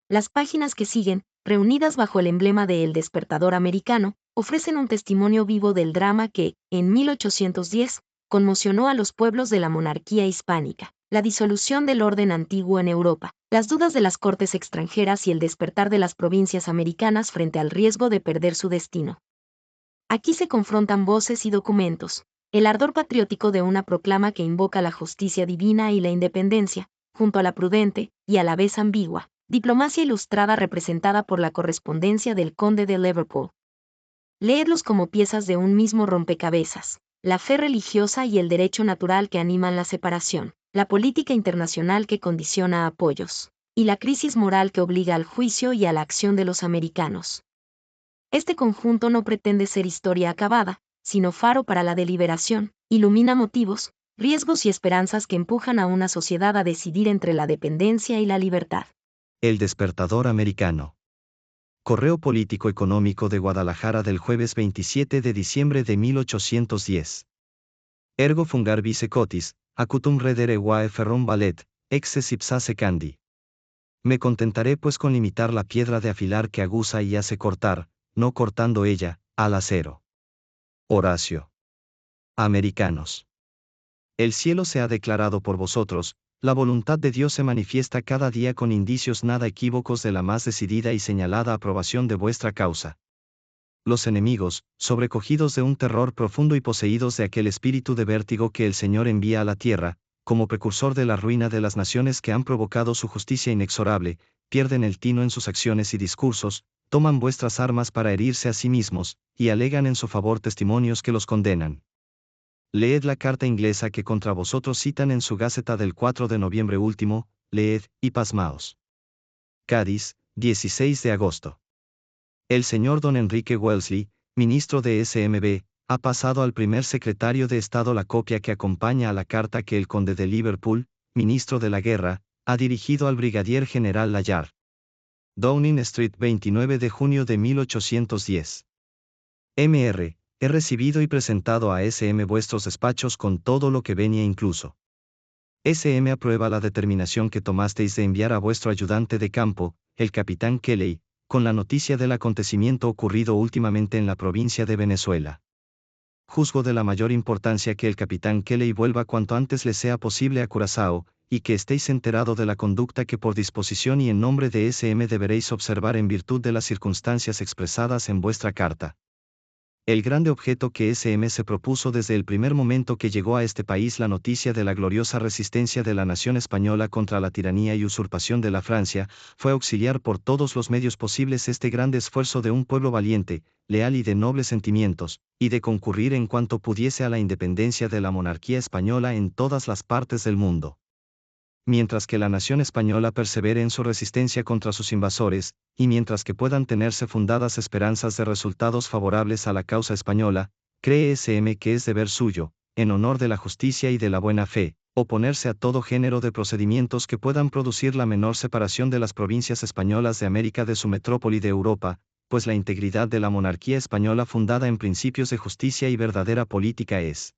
Las páginas que siguen, reunidas bajo el emblema de El Despertador Americano, ofrecen un testimonio vivo del drama que, en 1810, conmocionó a los pueblos de la monarquía hispánica, la disolución del orden antiguo en Europa, las dudas de las cortes extranjeras y el despertar de las provincias americanas frente al riesgo de perder su destino. Aquí se confrontan voces y documentos, el ardor patriótico de una proclama que invoca la justicia divina y la independencia, junto a la prudente, y a la vez ambigua, diplomacia ilustrada representada por la correspondencia del conde de Liverpool. Leedlos como piezas de un mismo rompecabezas, la fe religiosa y el derecho natural que animan la separación, la política internacional que condiciona apoyos, y la crisis moral que obliga al juicio y a la acción de los americanos. Este conjunto no pretende ser historia acabada, sino faro para la deliberación, ilumina motivos, riesgos y esperanzas que empujan a una sociedad a decidir entre la dependencia y la libertad. El Despertador Americano. Correo Político Económico de Guadalajara del jueves 27 de diciembre de 1810. Ergo fungar vice cotis, acutum redere vae ferrum valet, exces ipsa secandi. Me contentaré pues con limitar la piedra de afilar que aguza y hace cortar, no cortando ella, al acero. Horacio. Americanos. El cielo se ha declarado por vosotros, la voluntad de Dios se manifiesta cada día con indicios nada equívocos de la más decidida y señalada aprobación de vuestra causa. Los enemigos, sobrecogidos de un terror profundo y poseídos de aquel espíritu de vértigo que el Señor envía a la tierra, como precursor de la ruina de las naciones que han provocado su justicia inexorable, pierden el tino en sus acciones y discursos, toman vuestras armas para herirse a sí mismos, y alegan en su favor testimonios que los condenan. Leed la carta inglesa que contra vosotros citan en su Gaceta del 4 de noviembre último, leed, y pasmaos. Cádiz, 16 de agosto. El señor don Enrique Wellesley, ministro de SMB, ha pasado al primer secretario de Estado la copia que acompaña a la carta que el conde de Liverpool, ministro de la guerra, ha dirigido al brigadier general Layard. Downing Street, 29 de junio de 1810. Mr. He recibido y presentado a SM vuestros despachos con todo lo que venía incluso. SM aprueba la determinación que tomasteis de enviar a vuestro ayudante de campo, el capitán Kelly, con la noticia del acontecimiento ocurrido últimamente en la provincia de Venezuela. Juzgo de la mayor importancia que el capitán Kelly vuelva cuanto antes le sea posible a Curazao, y que estéis enterado de la conducta que por disposición y en nombre de SM deberéis observar en virtud de las circunstancias expresadas en vuestra carta. El grande objeto que SM se propuso desde el primer momento que llegó a este país la noticia de la gloriosa resistencia de la nación española contra la tiranía y usurpación de la Francia, fue auxiliar por todos los medios posibles este grande esfuerzo de un pueblo valiente, leal y de nobles sentimientos, y de concurrir en cuanto pudiese a la independencia de la monarquía española en todas las partes del mundo. Mientras que la nación española persevere en su resistencia contra sus invasores, y mientras que puedan tenerse fundadas esperanzas de resultados favorables a la causa española, cree SM que es deber suyo, en honor de la justicia y de la buena fe, oponerse a todo género de procedimientos que puedan producir la menor separación de las provincias españolas de América de su metrópoli de Europa, pues la integridad de la monarquía española fundada en principios de justicia y verdadera política es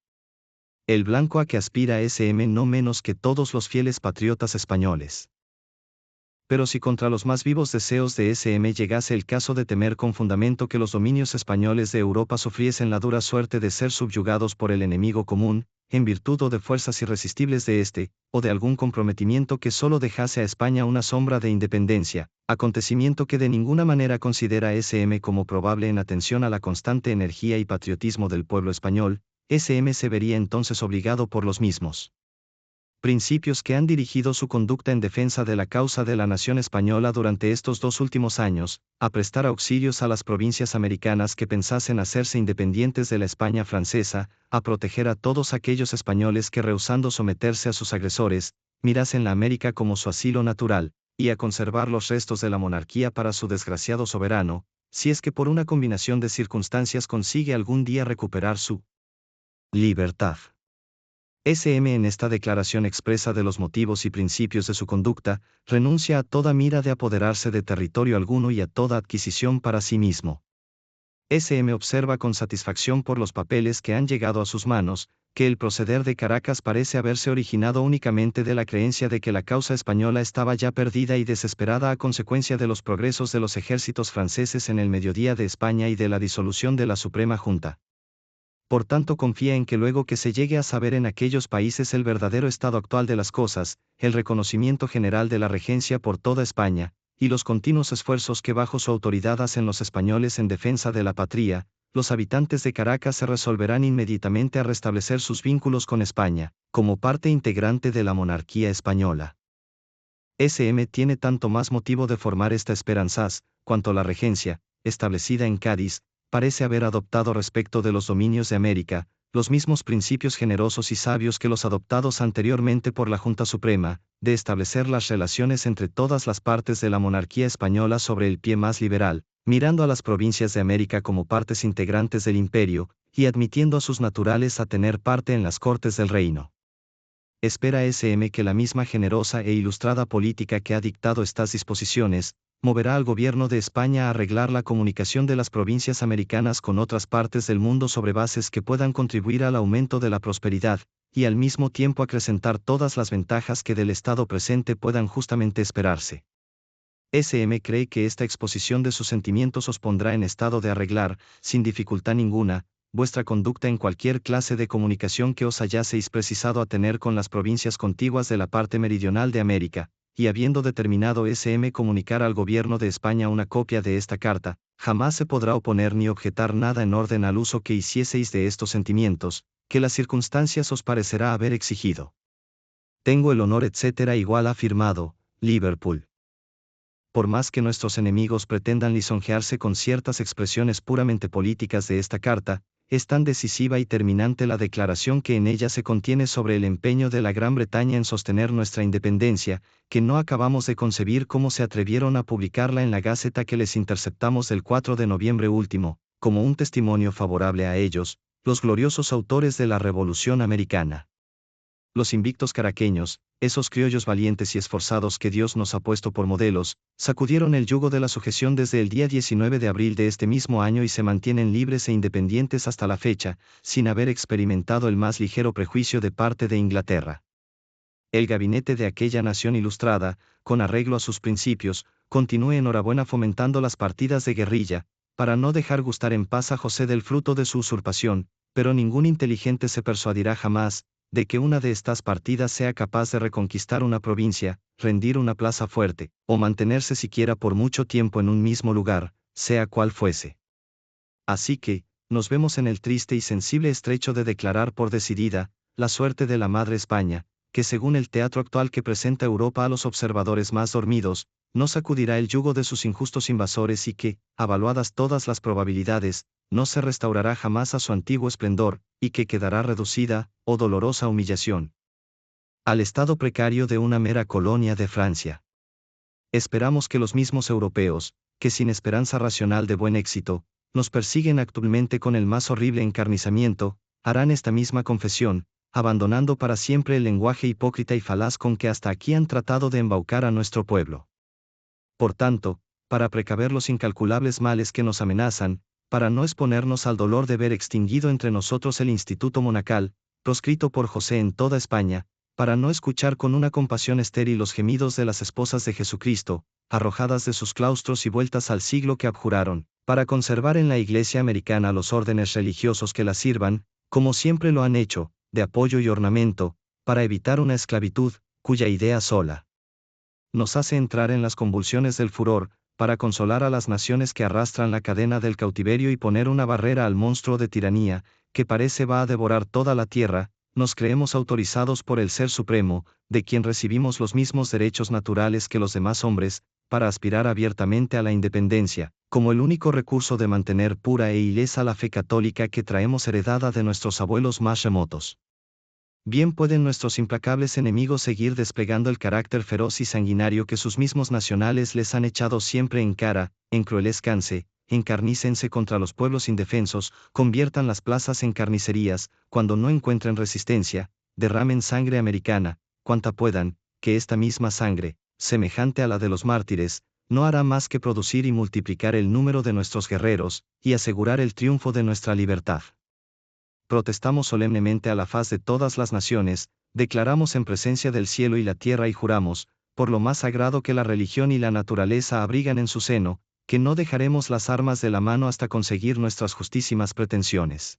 el blanco a que aspira SM no menos que todos los fieles patriotas españoles. Pero si contra los más vivos deseos de SM llegase el caso de temer con fundamento que los dominios españoles de Europa sufriesen la dura suerte de ser subyugados por el enemigo común, en virtud o de fuerzas irresistibles de éste, o de algún comprometimiento que solo dejase a España una sombra de independencia, acontecimiento que de ninguna manera considera SM como probable en atención a la constante energía y patriotismo del pueblo español, SM se vería entonces obligado por los mismos principios que han dirigido su conducta en defensa de la causa de la nación española durante estos 2 últimos años, a prestar auxilios a las provincias americanas que pensasen hacerse independientes de la España francesa, a proteger a todos aquellos españoles que rehusando someterse a sus agresores, mirasen la América como su asilo natural, y a conservar los restos de la monarquía para su desgraciado soberano, si es que por una combinación de circunstancias consigue algún día recuperar su libertad. SM en esta declaración expresa de los motivos y principios de su conducta, renuncia a toda mira de apoderarse de territorio alguno y a toda adquisición para sí mismo. SM observa con satisfacción por los papeles que han llegado a sus manos, que el proceder de Caracas parece haberse originado únicamente de la creencia de que la causa española estaba ya perdida y desesperada a consecuencia de los progresos de los ejércitos franceses en el mediodía de España y de la disolución de la Suprema Junta. Por tanto confía en que luego que se llegue a saber en aquellos países el verdadero estado actual de las cosas, el reconocimiento general de la regencia por toda España, y los continuos esfuerzos que bajo su autoridad hacen los españoles en defensa de la patria, los habitantes de Caracas se resolverán inmediatamente a restablecer sus vínculos con España, como parte integrante de la monarquía española. SM tiene tanto más motivo de formar esta esperanzas, cuanto la regencia, establecida en Cádiz, parece haber adoptado respecto de los dominios de América, los mismos principios generosos y sabios que los adoptados anteriormente por la Junta Suprema, de establecer las relaciones entre todas las partes de la monarquía española sobre el pie más liberal, mirando a las provincias de América como partes integrantes del imperio, y admitiendo a sus naturales a tener parte en las cortes del reino. Espera SM que la misma generosa e ilustrada política que ha dictado estas disposiciones, moverá al gobierno de España a arreglar la comunicación de las provincias americanas con otras partes del mundo sobre bases que puedan contribuir al aumento de la prosperidad, y al mismo tiempo acrecentar todas las ventajas que del estado presente puedan justamente esperarse. SM cree que esta exposición de sus sentimientos os pondrá en estado de arreglar, sin dificultad ninguna, vuestra conducta en cualquier clase de comunicación que os hallaseis precisado a tener con las provincias contiguas de la parte meridional de América, y habiendo determinado SM comunicar al gobierno de España una copia de esta carta, jamás se podrá oponer ni objetar nada en orden al uso que hicieseis de estos sentimientos, que las circunstancias os parecerá haber exigido. Tengo el honor etc. igual ha firmado, Liverpool. Por más que nuestros enemigos pretendan lisonjearse con ciertas expresiones puramente políticas de esta carta, es tan decisiva y terminante la declaración que en ella se contiene sobre el empeño de la Gran Bretaña en sostener nuestra independencia, que no acabamos de concebir cómo se atrevieron a publicarla en la Gaceta que les interceptamos del 4 de noviembre último, como un testimonio favorable a ellos, los gloriosos autores de la Revolución Americana. Los invictos caraqueños, esos criollos valientes y esforzados que Dios nos ha puesto por modelos, sacudieron el yugo de la sujeción desde el día 19 de abril de este mismo año y se mantienen libres e independientes hasta la fecha, sin haber experimentado el más ligero prejuicio de parte de Inglaterra. El gabinete de aquella nación ilustrada, con arreglo a sus principios, continúe enhorabuena fomentando las partidas de guerrilla, para no dejar gustar en paz a José del fruto de su usurpación, pero ningún inteligente se persuadirá jamás, de que una de estas partidas sea capaz de reconquistar una provincia, rendir una plaza fuerte, o mantenerse siquiera por mucho tiempo en un mismo lugar, sea cual fuese. Así que, nos vemos en el triste y sensible estrecho de declarar por decidida, la suerte de la Madre España, que según el teatro actual que presenta Europa a los observadores más dormidos, no sacudirá el yugo de sus injustos invasores y que, avaluadas todas las probabilidades, no se restaurará jamás a su antiguo esplendor, y que quedará reducida, oh dolorosa humillación, al estado precario de una mera colonia de Francia. Esperamos que los mismos europeos, que sin esperanza racional de buen éxito, nos persiguen actualmente con el más horrible encarnizamiento, harán esta misma confesión, abandonando para siempre el lenguaje hipócrita y falaz con que hasta aquí han tratado de embaucar a nuestro pueblo. Por tanto, para precaver los incalculables males que nos amenazan, para no exponernos al dolor de ver extinguido entre nosotros el instituto monacal, proscrito por José en toda España, para no escuchar con una compasión estéril los gemidos de las esposas de Jesucristo, arrojadas de sus claustros y vueltas al siglo que abjuraron, para conservar en la Iglesia americana los órdenes religiosos que la sirvan, como siempre lo han hecho, de apoyo y ornamento, para evitar una esclavitud, cuya idea sola nos hace entrar en las convulsiones del furor, para consolar a las naciones que arrastran la cadena del cautiverio y poner una barrera al monstruo de tiranía, que parece va a devorar toda la tierra, nos creemos autorizados por el Ser Supremo, de quien recibimos los mismos derechos naturales que los demás hombres, para aspirar abiertamente a la independencia, como el único recurso de mantener pura e ilesa la fe católica que traemos heredada de nuestros abuelos más remotos. Bien pueden nuestros implacables enemigos seguir desplegando el carácter feroz y sanguinario que sus mismos nacionales les han echado siempre en cara, encruelezcanse, encarnícense contra los pueblos indefensos, conviertan las plazas en carnicerías, cuando no encuentren resistencia, derramen sangre americana, cuanta puedan, que esta misma sangre, semejante a la de los mártires, no hará más que producir y multiplicar el número de nuestros guerreros, y asegurar el triunfo de nuestra libertad. protestamos solemnemente a la faz de todas las naciones, declaramos en presencia del cielo y la tierra y juramos, por lo más sagrado que la religión y la naturaleza abrigan en su seno, que no dejaremos las armas de la mano hasta conseguir nuestras justísimas pretensiones.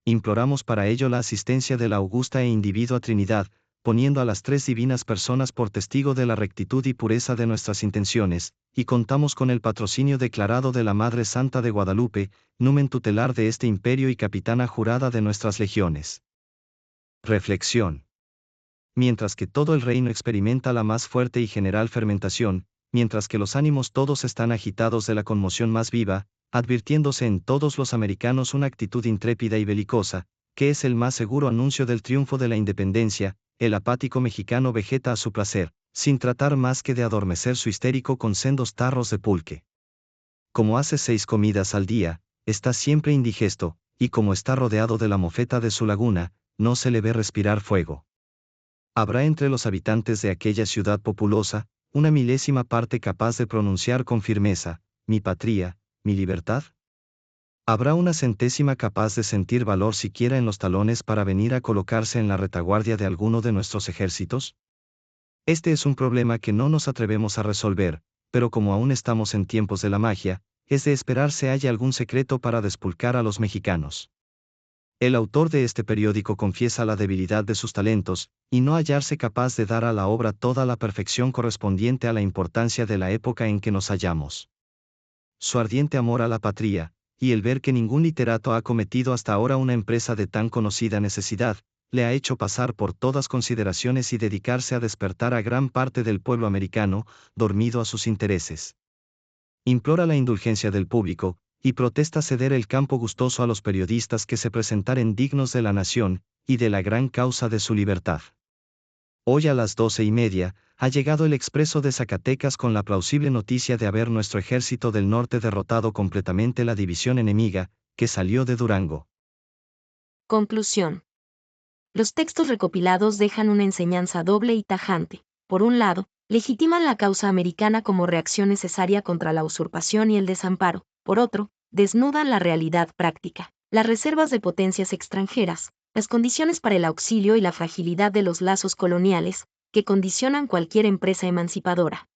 Imploramos para ello la asistencia de la augusta e individua Trinidad, poniendo a las tres divinas personas por testigo de la rectitud y pureza de nuestras intenciones, y contamos con el patrocinio declarado de la Madre Santa de Guadalupe, numen tutelar de este imperio y capitana jurada de nuestras legiones. Reflexión. Mientras que todo el reino experimenta la más fuerte y general fermentación, mientras que los ánimos todos están agitados de la conmoción más viva, advirtiéndose en todos los americanos una actitud intrépida y belicosa, que es el más seguro anuncio del triunfo de la independencia, el apático mexicano vegeta a su placer, sin tratar más que de adormecer su histérico con sendos tarros de pulque. Como hace 6 comidas al día, está siempre indigesto, y como está rodeado de la mofeta de su laguna, no se le ve respirar fuego. ¿Habrá entre los habitantes de aquella ciudad populosa, una milésima parte capaz de pronunciar con firmeza, mi patria, mi libertad? ¿Habrá una centésima capaz de sentir valor siquiera en los talones para venir a colocarse en la retaguardia de alguno de nuestros ejércitos? Este es un problema que no nos atrevemos a resolver, pero como aún estamos en tiempos de la magia, es de esperar se haya algún secreto para despulcar a los mexicanos. El autor de este periódico confiesa la debilidad de sus talentos, y no hallarse capaz de dar a la obra toda la perfección correspondiente a la importancia de la época en que nos hallamos. Su ardiente amor a la patria, y el ver que ningún literato ha cometido hasta ahora una empresa de tan conocida necesidad, le ha hecho pasar por todas consideraciones y dedicarse a despertar a gran parte del pueblo americano, dormido a sus intereses. Implora la indulgencia del público, y protesta ceder el campo gustoso a los periodistas que se presentaren dignos de la nación, y de la gran causa de su libertad. Hoy a las 12:30, ha llegado el expreso de Zacatecas con la plausible noticia de haber nuestro ejército del norte derrotado completamente la división enemiga, que salió de Durango. Conclusión. Los textos recopilados dejan una enseñanza doble y tajante. Por un lado, legitiman la causa americana como reacción necesaria contra la usurpación y el desamparo. Por otro, desnudan la realidad práctica, las reservas de potencias extranjeras, las condiciones para el auxilio y la fragilidad de los lazos coloniales, que condicionan cualquier empresa emancipadora.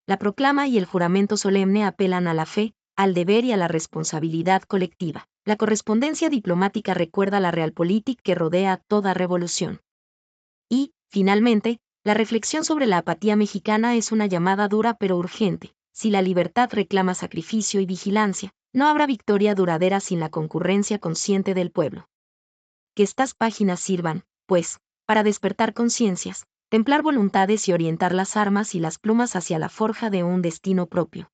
La proclama y el juramento solemne apelan a la fe, al deber y a la responsabilidad colectiva. La correspondencia diplomática recuerda la realpolitik que rodea toda revolución. Y, finalmente, la reflexión sobre la apatía mexicana es una llamada dura pero urgente. Si la libertad reclama sacrificio y vigilancia, no habrá victoria duradera sin la concurrencia consciente del pueblo. Que estas páginas sirvan, pues, para despertar conciencias, templar voluntades y orientar las armas y las plumas hacia la forja de un destino propio.